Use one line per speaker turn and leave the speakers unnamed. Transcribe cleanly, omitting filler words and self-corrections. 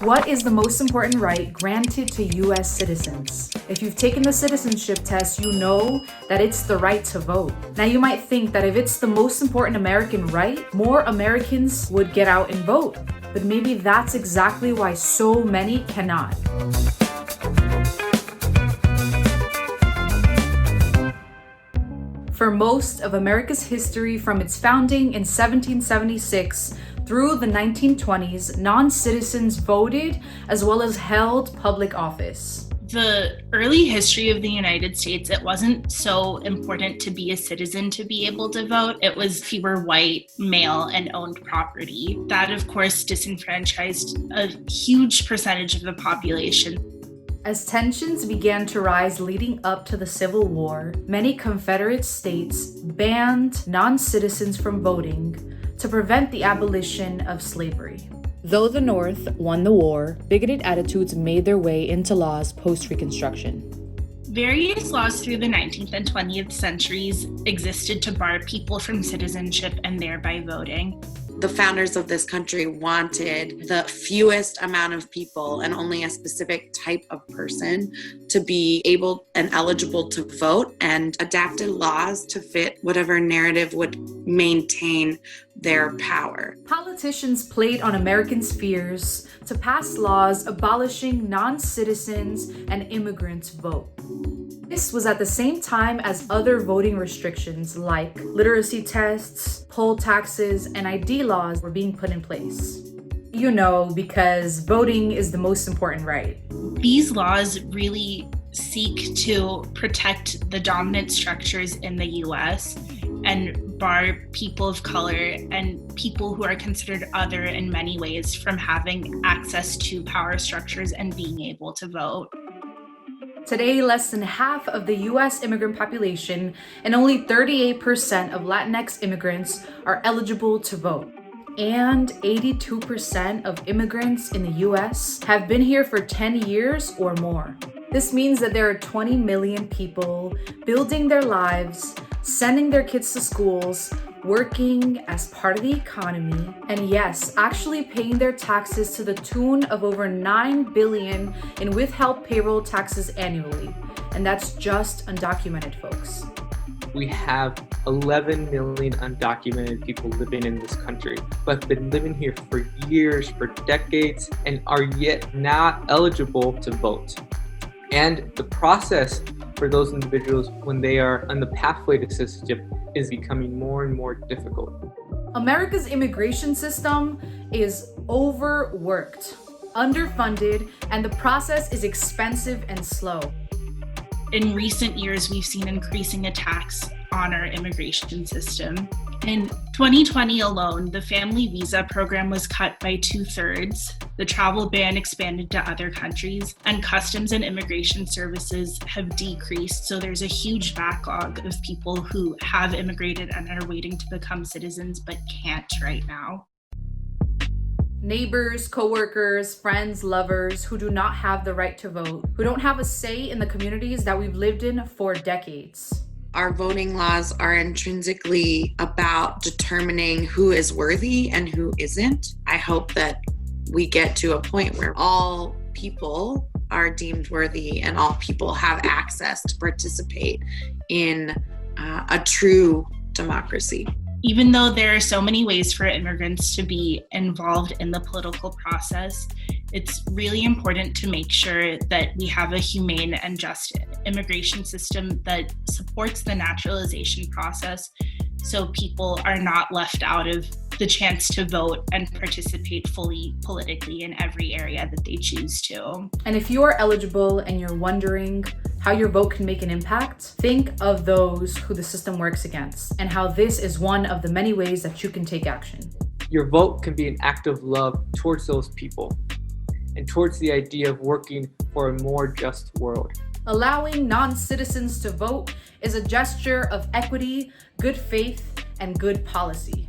What is the most important right granted to U.S. citizens? If you've taken the citizenship test, you know that it's the right to vote. Now, you might think that if it's the most important American right, more Americans would get out and vote. But maybe that's exactly why so many cannot. For most of America's history, from its founding in 1776 through the 1920s, non-citizens voted as well as held public office.
The early history of the United States, it wasn't so important to be a citizen to be able to vote. It was if you were white, male, and owned property. That, of course, disenfranchised a huge percentage of the population.
As tensions began to rise leading up to the Civil War, many Confederate states banned non-citizens from voting to prevent the abolition of slavery. Though the North won the war, bigoted attitudes made their way into laws post-Reconstruction.
Various laws through the 19th and 20th centuries existed to bar people from citizenship and thereby voting.
The founders of this country wanted the fewest amount of people and only a specific type of person to be able and eligible to vote, and adapted laws to fit whatever narrative would maintain their power.
Politicians played on Americans' fears to pass laws abolishing non-citizens and immigrants' vote. This was at the same time as other voting restrictions like literacy tests, poll taxes, and ID laws were being put in place. You know, because voting is the most important right.
These laws really seek to protect the dominant structures in the US and bar people of color and people who are considered other in many ways from having access to power structures and being able to vote.
Today, less than half of the U.S. immigrant population and only 38% of Latinx immigrants are eligible to vote. And 82% of immigrants in the U.S. have been here for 10 years or more. This means that there are 20 million people building their lives, sending their kids to schools, working as part of the economy, and yes, actually paying their taxes to the tune of over $9 billion in withheld payroll taxes annually. And that's just undocumented folks.
We have 11 million undocumented people living in this country, but have been living here for years, for decades, and are yet not eligible to vote. And the process for those individuals when they are on the pathway to citizenship is becoming more and more difficult.
America's immigration system is overworked, underfunded, and the process is expensive and slow.
In recent years, we've seen increasing attacks on our immigration system. In 2020 alone, the family visa program was cut by 2/3, the travel ban expanded to other countries, and customs and immigration services have decreased. So there's a huge backlog of people who have immigrated and are waiting to become citizens but can't right now.
Neighbors, coworkers, friends, lovers who do not have the right to vote, who don't have a say in the communities that we've lived in for decades.
Our voting laws are intrinsically about determining who is worthy and who isn't. I hope that we get to a point where all people are deemed worthy and all people have access to participate in a true democracy.
Even though there are so many ways for immigrants to be involved in the political process, it's really important to make sure that we have a humane and just immigration system that supports the naturalization process so people are not left out of the chance to vote and participate fully politically in every area that they choose to.
And if you are eligible and you're wondering how your vote can make an impact, think of those who the system works against and how this is one of the many ways that you can take action.
Your vote can be an act of love towards those people and towards the idea of working for a more just world.
Allowing non-citizens to vote is a gesture of equity, good faith, and good policy.